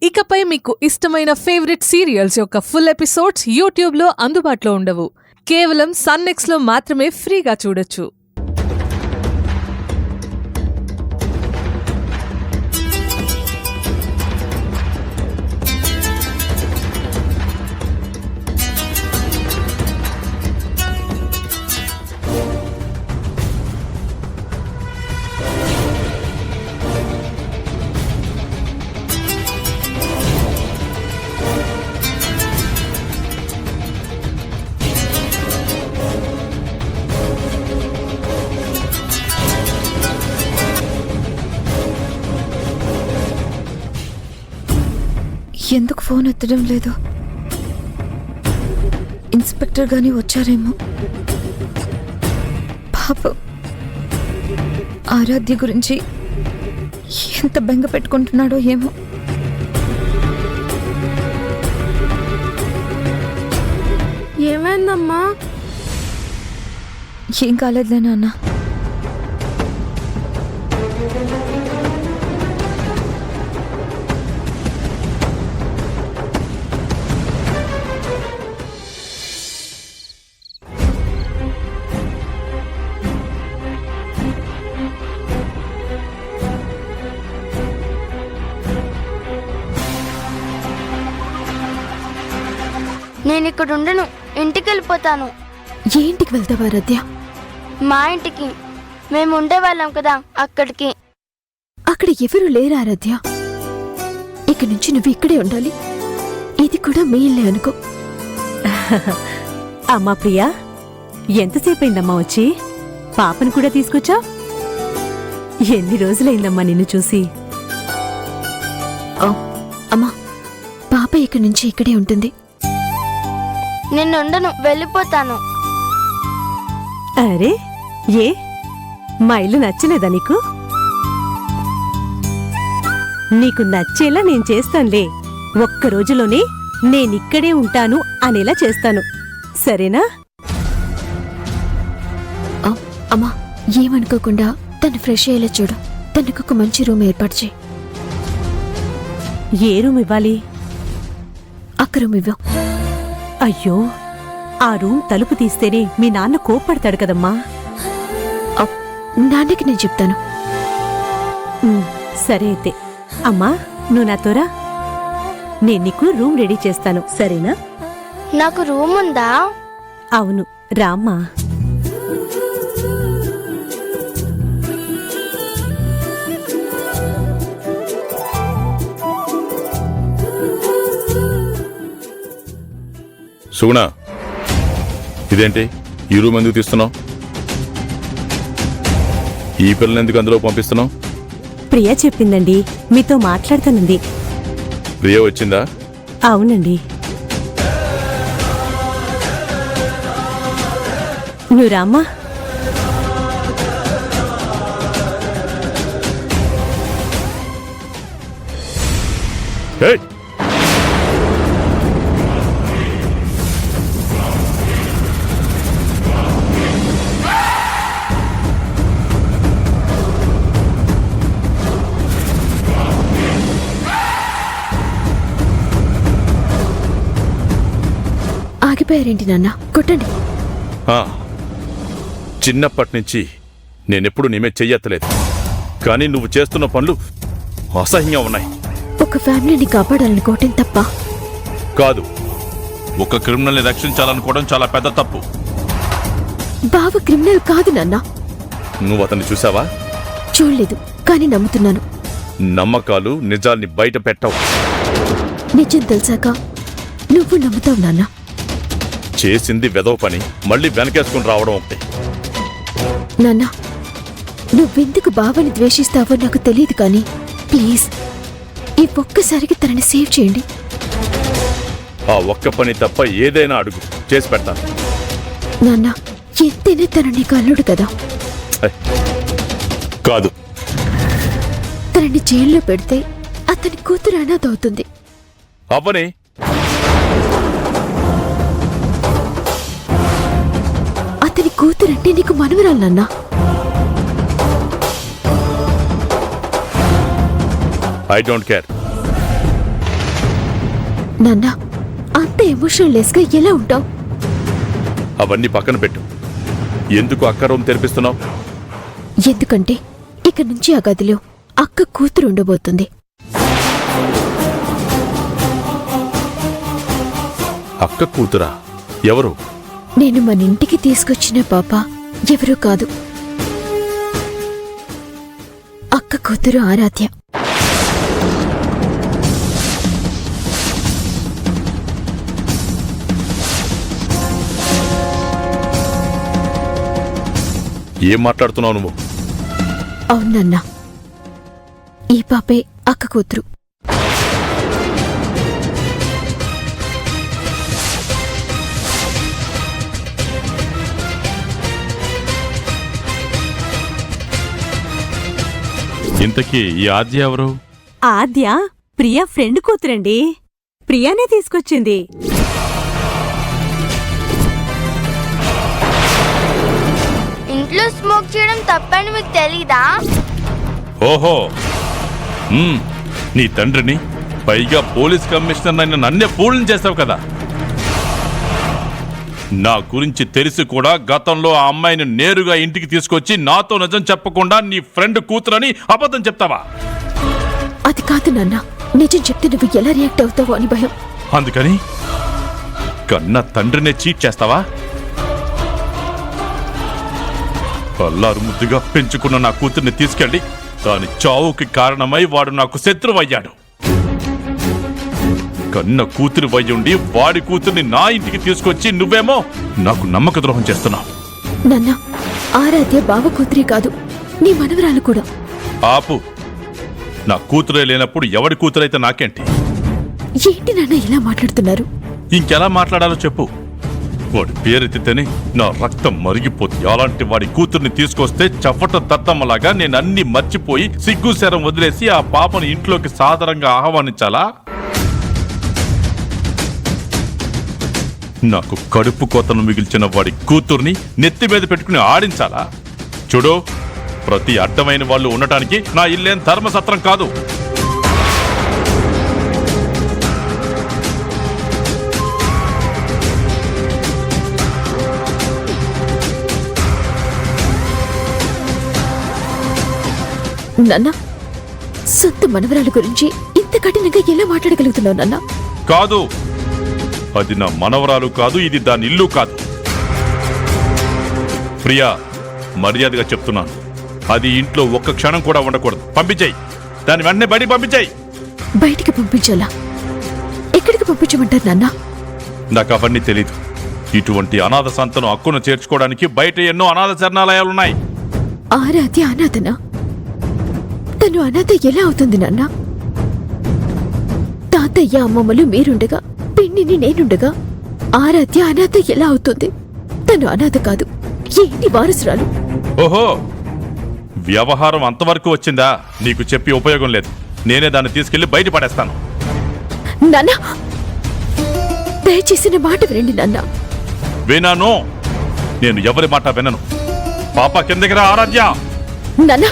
ఇకపై మీకు ఇష్టమైన ఫేవరెట్ సీరియల్స్ యొక్క ఫుల్ ఎపిసోడ్స్ యూట్యూబ్లో అందుబాటులో ఉండవు. కేవలం సన్నెక్స్లో మాత్రమే ఫ్రీగా చూడొచ్చు. ఎందుకు ఫోన్ ఎత్తడం లేదు? ఇన్స్పెక్టర్ గాని వచ్చారేమో. పాపం ఆరాధ్య గురించి ఎంత బెంగ పెట్టుకుంటున్నాడో ఏమో. ఏమైందమ్మా? ఏం కాలేదులే నాన్న. నేను ఇక్కడ ఉండను, ఇంటికి వెళ్ళిపోతాను. ఏ ఇంటికి వెళ్తావా ఆరాధ్య? మా ఇంటికి. మేము ఉండేవాళ్ళం కదా, అక్కడికి. అక్కడ ఎవరు లేరు ఆరాధ్య. ఇక నుంచి నువ్వు ఇక్కడే ఉండాలి. ఇది కూడా మీ ఇల్లే అనుకో. అమ్మా ప్రియా, ఎంతసేపైందమ్మా వచ్చి? పాపను కూడా తీసుకొచ్చా? ఎన్ని రోజులైందమ్మా నిన్ను చూసి? అమ్మా, పాప ఇక్కడి నుంచి ఇక్కడే ఉంటుంది. నేను ఉండను, వెళ్ళిపోతాను. అరే, ఏ మా ఇల్లు నచ్చలేదా నీకు? నీకు నచ్చేలా నేను చేస్తానులే. ఒక్క రోజులోనే నేనిక్కడే ఉంటాను అనేలా చేస్తాను, సరేనా? అమ్మా, ఏమనుకోకుండా తను ఫ్రెష్ అయ్యేలా చూడు. తనకు ఒక మంచి రూమ్ ఏర్పాటు చేయి. ఏ రూమ్ ఇవ్వాలి? అక్క రూమ్ ఇవ్వు. అయ్యో, ఆ రూమ్ తలుపు తీస్తేనే మీ నాన్న కోప్పడతాడు కదమ్మా. నాన్నకి నేను చెప్తాను. సరే అయితే. అమ్మా, నువ్వు నాతోరా. నేను నీకు రూమ్ రెడీ చేస్తాను, సరేనా? నాకు రూమ్ ఉందా? అవును, రామ్మా. సుగుణ, ఇదేంటి ఈ రూమ్ ఎందుకు తీస్తున్నావు? ఈ పిల్లని ఎందుకు అందులో పంపిస్తున్నావు? ప్రియా చెప్పిందండి, మీతో మాట్లాడుతానంది. ప్రియ వచ్చిందా? అవునండి. నువ్వు రామ్మా. ఏయ్, ఆగిపోయారేంటి నాన్న? కొట్టండి. చిన్నప్పటి నుంచి నేనెప్పుడు నీ మీద చెయ్యెత్తలేదు, కానీ నువ్వు చేస్తున్న పనులు అసహ్యంగా ఉన్నాయి. ఒక ఫ్యామిలీని కాపాడాలనుకోవటం తప్ప? కాదు, ఒక క్రిమినల్ని రక్షించాలనుకోవడం చాలా పెద్ద తప్పు. బావ క్రిమినల్ కాదు నాన్న. నువ్వు అతన్ని చూసావా? చూడలేదు, కానీ నమ్ముతున్నాను. నమ్మకాలు నిజాల్ని బయట పెట్టవు. నిజం తెలిసాక నువ్వు నమ్ముతావు నాన్న. చేసింది వెదవ పని మళ్ళీ వెనకేసుకుని రావడం ఒకటి. నాన్న, నువ్వెందుకు బావని ద్వేషిస్తావో నాకు తెలియదు, కానీ ప్లీజ్ ఈ ఒక్కసారికి తనని సేవ్ చేయండి. ఆ ఒక్క పని తప్ప ఏదైనా అడుగు, చేసి పెడతాను. నాన్న, ఎంతైనా తన నీకు అల్లుడు కదా. కాదు, తనని జైల్లో పెడితే అతని కూతురు అనాథవుతుంది. అవ్వని. అతని కూతురంటే నీకు మనవరాలు నాన్న. I don't care. నాన్న అంత ఎమోషనల్ లెస్ గా ఎలా ఉంటావు? అవన్నీ పక్కన పెట్టు. ఎందుకు అక్క రూమ్ తెరిపిస్తున్నావు? ఎందుకంటే ఇక నుంచి ఆ గదిలో అక్క కూతురు ఉండబోతుంది. అక్క కూతురా? ఎవరు? నేను మన ఇంటికి తీసుకొచ్చిన పాప ఎవరూ కాదు, అక్క కూతురు ఆరాధ్య. ఏం మాట్లాడుతున్నావు నువ్వు? అవునన్నా, ఈ పాపే అక్క కూతురు. ఇంతకీ ఈ ఆద్య ఎవరు? ఆద్య ప్రియా ఫ్రెండ్ కూతురండి. ప్రియానే తీసుకొచ్చింది. ఇంట్లో స్మోక్ చేయడం తప్పని మీకు తెలీదా? ఓహో, నీ తండ్రిని, పైగా పోలీస్ కమిషనర్ అయిన నన్నే ఫూల్ని చేస్తావు కదా. నా గురించి తెలిసి కూడా గతంలో ఆ అమ్మాయిని నేరుగా ఇంటికి తీసుకొచ్చి నాతో నిజం చెప్పకుండా నీ ఫ్రెండ్ కూతురని అబద్ధం చెప్తావా? అది కాదు నాన్న, నిజం చెప్తే నువ్వు ఎలా రియాక్ట్ అవుతావో అని భయం. అందుకని కన్న తండ్రినే చీట్ చేస్తావా? అల్లారు ముద్దుగా పెంచుకున్న నా కూతుర్ని తీసుకెళ్ళి దాని చావుకి కారణమై వాడు నాకు శత్రువయ్యాడు. కన్న కూతురు వయ్యుండి వాడి కూతుర్ని నా ఇంటికి తీసుకొచ్చి నువ్వేమో నాకు నమ్మక ద్రోహం చేస్తున్నావు. నాన్న, ఆరాధ్య బావ కూతురే కాదు, నీ మనవరాలు కూడా. ఆపు. నా కూతురే లేనప్పుడు ఎవడి కూతురైతే నాకేంటి? ఏంటి నాన్న ఇలా మాట్లాడుతున్నారు? ఇంకెలా మాట్లాడాలో చెప్పు. వాడి పేరెత్తితేనే నా రక్తం మరిగిపోతుంది. అలాంటి వాడి కూతుర్ని తీసుకొస్తే చప్పట దత్తమ్మలాగా నేను అన్ని మర్చిపోయి సిగ్గుశరం వదిలేసి ఆ పాపని ఇంట్లోకి సాదరంగా ఆహ్వానించాలా? నాకు కడుపు కోతను మిగిల్చిన వాడి కూతుర్ని నెత్తి మీద పెట్టుకుని ఆడించాలా? చూడు, ప్రతి అడ్డమైన వాళ్ళు ఉండటానికి నా ఇల్లేం ధర్మసత్రం కాదు. నాన్న, సొంత మనవరాల గురించి ఇంత కఠినంగా ఎలా మాట్లాడగలుగుతున్నావు నాన్న? కాదు, అది నా మనవరాలు కాదు, ఇది దాని ఇల్లు కాదు. ప్రియా, మర్యాదగా చెప్తున్నాను, అది ఇంట్లో ఒక్క క్షణం కూడా ఉండకూడదు. పంపించేయి, దాని వెంటనే బయటికి పంపించేయి. బయటికి పంపించాలా? ఎక్కడికి పంపించమంటారు నాన్న? నాకు అవన్నీ తెలీదు. ఇటువంటి అనాథ సంతను హక్కును చేర్చుకోవడానికి బయట ఎన్నో అనాథ శరణాలయాలున్నాయి. ఆరాధ్య అనాథనా? తను అనాథ ఎలా అవుతుంది నాన్న? తాతయ్య అమ్మమ్మలు మీరుండగా, పిన్నిని నేనుండగా ఆరాధ్య అనాథ ఎలా అవుతుంది? తను అనాథ కాదు, ఏంటి వారసురాలు. ఓహో, వ్యవహారం అంతవరకు వచ్చిందా? నీకు చెప్పి ఉపయోగం లేదు. నేనే దాన్ని తీసుకెళ్లి బయట పడేస్తాను. నాన్న, దయచేసి నా మాట వినండి నాన్న. వినను. నేను ఎవరి మాట వినను. పాప కిందకి రా ఆరాధ్య. నాన్న